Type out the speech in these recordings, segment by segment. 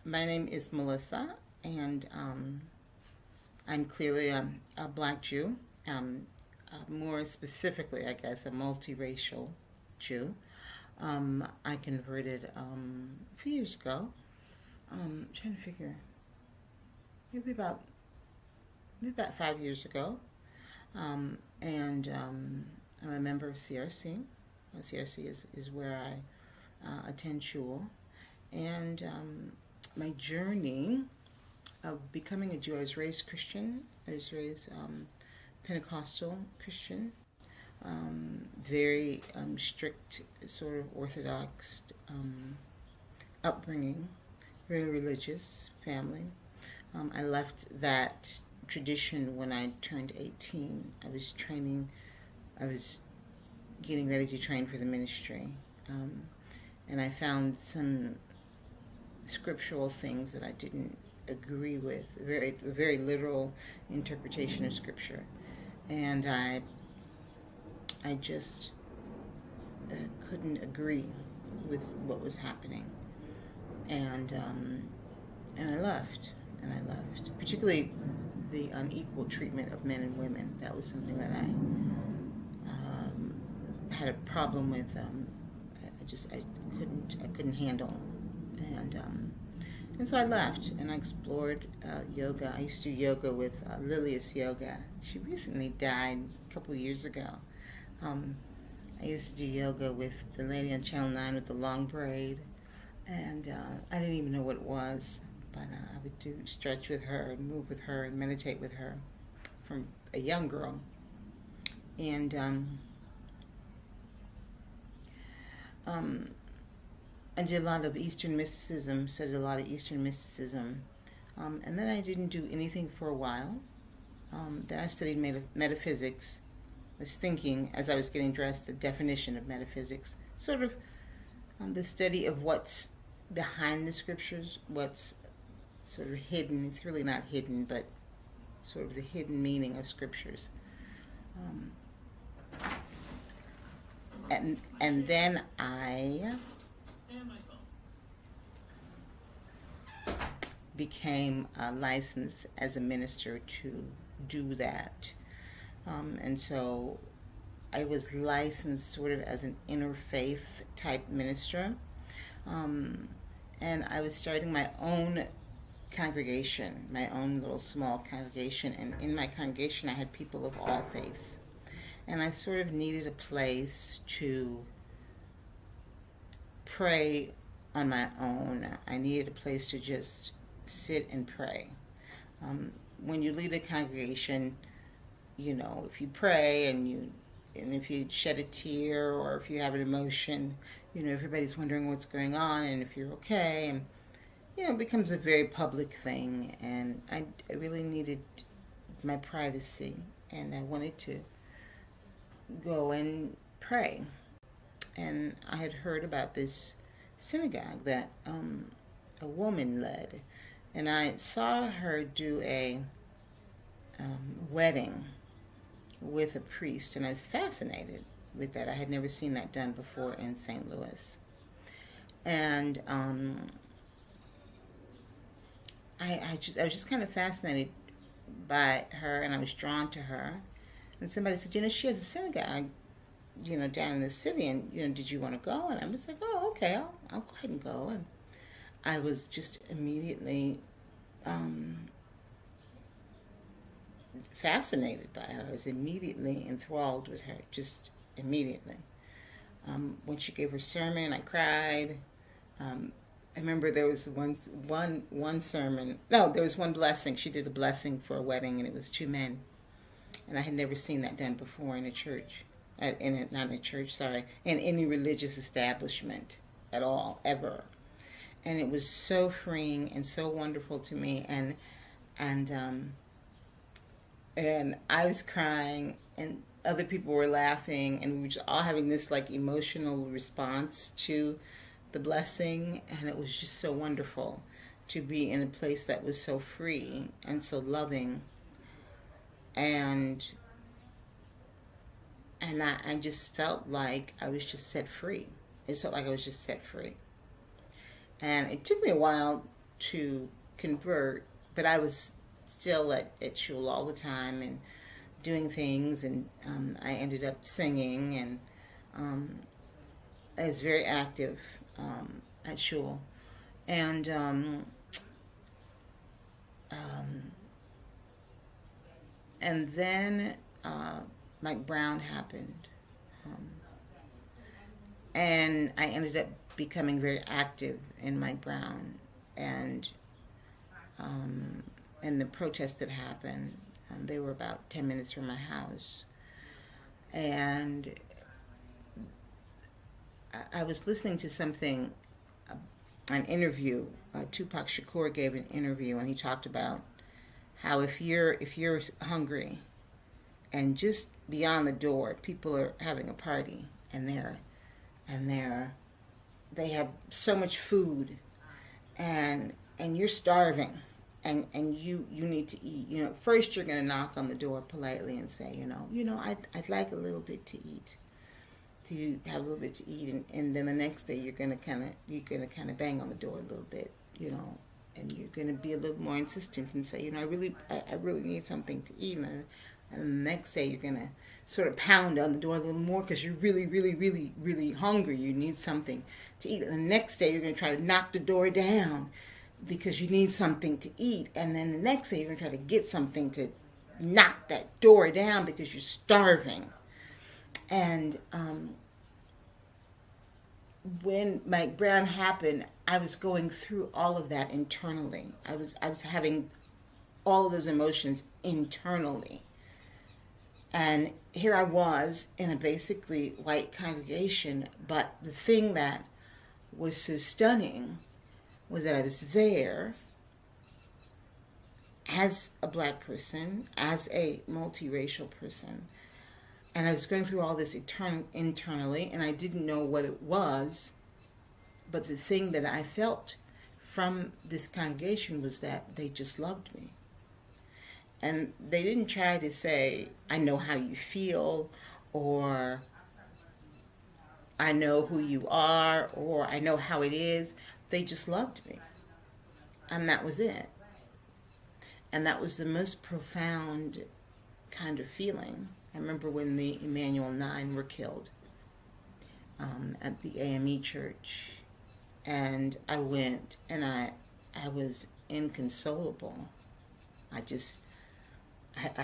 My name is Melissa, and I'm clearly a black Jew. More specifically, I guess, a multiracial Jew. I converted a few years ago. Trying to figure, maybe about 5 years ago. And I'm a member of CRC. CRC is where I attend shul. And my journey of becoming a Jew, I was raised Christian. I was raised Pentecostal Christian. Very strict, sort of Orthodox upbringing. Very religious family. I left that tradition when I turned 18. I was getting ready to train for the ministry. And I found some scriptural things that I didn't agree with, very literal interpretation of scripture. And I just couldn't agree with what was happening. And I left, particularly the unequal treatment of men and women. That was something that I had a problem with. I couldn't handle, and so I left and I explored yoga. I used to do yoga with Lilius Yoga. She recently died a couple of years ago. I used to do yoga with the lady on Channel 9 with the long braid, and I didn't even know what it was, but I would stretch with her and move with her and meditate with her from a young girl. And I did a lot of Eastern mysticism, studied a lot of Eastern mysticism. And then I didn't do anything for a while. Then I studied metaphysics. I was thinking, as I was getting dressed, the definition of metaphysics, sort of the study of what's behind the scriptures, what's sort of hidden. It's really not hidden, but sort of the hidden meaning of scriptures. And then I became licensed as a minister to do that. And so I was licensed sort of as an interfaith type minister. And I was starting my own congregation, my own little small congregation. And in my congregation, I had people of all faiths. And I sort of needed a place to pray on my own. I needed a place to just sit and pray. When you lead a congregation, you know, if you pray and if you shed a tear or if you have an emotion, you know, everybody's wondering what's going on and if you're okay. And, you know, it becomes a very public thing. And I really needed my privacy. And I wanted to go and pray. And I had heard about this synagogue that a woman led. And I saw her do a wedding with a priest, and I was fascinated with that. I had never seen that done before in St. Louis. And I was just kind of fascinated by her, and I was drawn to her. And somebody said, you know, she has a synagogue, you know, down in the city, and, you know, did you want to go? And I was like, oh, okay, I'll go ahead and go. And I was just immediately fascinated by her. I was immediately enthralled with her, just immediately. When she gave her sermon, I cried. I remember there was one sermon. No, there was one blessing. She did a blessing for a wedding, and it was two men. And I had never seen that done before in a church. Not in a church, sorry. In any religious establishment at all, ever. And it was so freeing and so wonderful to me. And I was crying, and other people were laughing, and we were just all having this like emotional response to the blessing. And it was just so wonderful to be in a place that was so free and so loving. And I just felt like I was just set free. It felt like I was just set free. And it took me a while to convert, but I was still at shul all the time and doing things, and I ended up singing, and I was very active at shul. And and then Mike Brown happened, and I ended up becoming very active in Mike Brown, and the protests that happened. They were about 10 minutes from my house, and I was listening to something, an interview. Tupac Shakur gave an interview, and he talked about how if you're hungry, and just beyond the door, people are having a party, and they have so much food, and you're starving, and you need to eat. First you're going to knock on the door politely and say, I'd like a little bit to eat, to have a little bit to eat, and then the next day you're going to kind of bang on the door a little bit, and you're going to be a little more insistent and say, I really need something to eat. And the next day you're going to sort of pound on the door a little more because you're really, really, really, really hungry. You need something to eat. And the next day you're going to try to knock the door down because you need something to eat. And then the next day you're going to try to get something to knock that door down because you're starving. And when Mike Brown happened, I was going through all of that internally. I was having all of those emotions internally. And here I was in a basically white congregation, but the thing that was so stunning was that I was there as a black person, as a multiracial person, and I was going through all this internally, and I didn't know what it was, but the thing that I felt from this congregation was that they just loved me. And they didn't try to say, I know how you feel, or I know who you are, or I know how it is. They just loved me. And that was it. And that was the most profound kind of feeling. I remember when the Emmanuel 9 were killed at the AME church. And I went, and I was inconsolable. I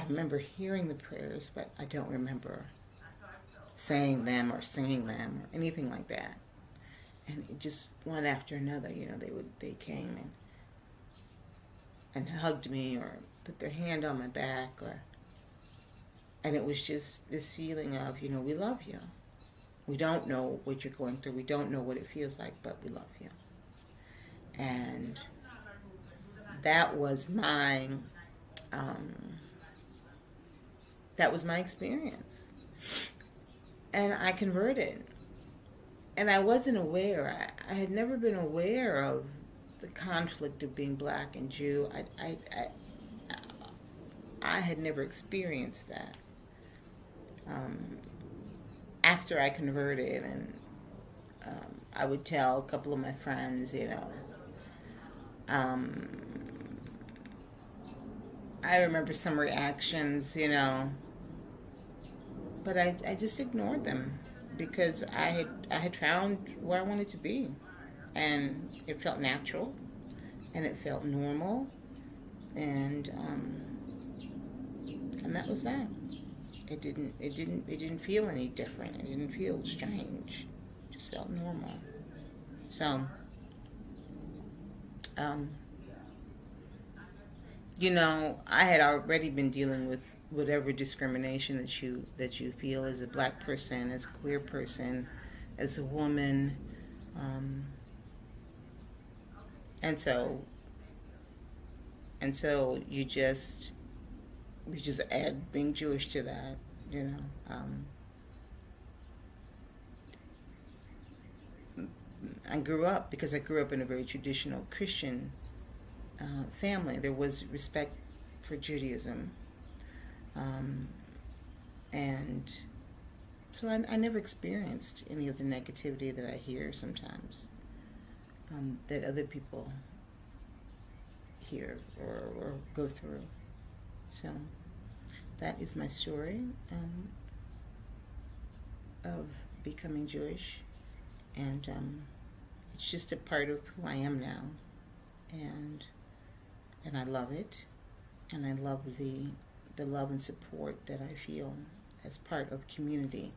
remember hearing the prayers, but I don't remember saying them or singing them or anything like that. And it just one after another, they came and hugged me or put their hand on my back, and it was just this feeling of, we love you. We don't know what you're going through. We don't know what it feels like, but we love you. And that was my experience. And I converted. And I wasn't aware. I had never been aware of the conflict of being black and Jew. I had never experienced that. After I converted, and I would tell a couple of my friends, I remember some reactions, but I just ignored them because I had found where I wanted to be, and it felt natural, and it felt normal, and that was that. It didn't feel any different. It didn't feel strange. It just felt normal. So, I had already been dealing with whatever discrimination that you feel as a black person, as a queer person, as a woman, and so you just add being Jewish to that, I grew up in a very traditional Christian family. There was respect for Judaism, and so I never experienced any of the negativity that I hear sometimes that other people hear or go through. So that is my story of becoming Jewish, and it's just a part of who I am now, and I love it, and I love the love and support that I feel as part of community.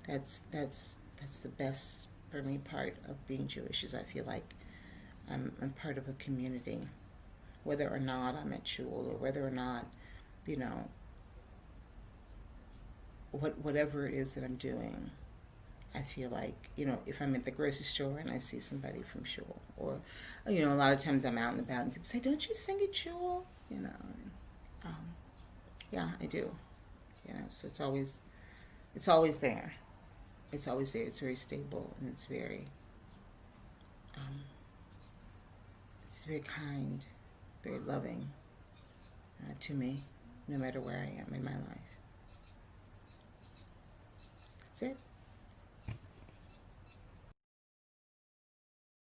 That's the best for me part of being Jewish, is I feel like I'm part of a community, whether or not I'm at shul, or whether or not, whatever it is that I'm doing. I feel like, if I'm at the grocery store and I see somebody from shul, or, a lot of times I'm out and about and people say, don't you sing at shul? Yeah, I do. So it's always there. It's always there. It's very stable, and it's very kind, very loving to me, no matter where I am in my life. That's it.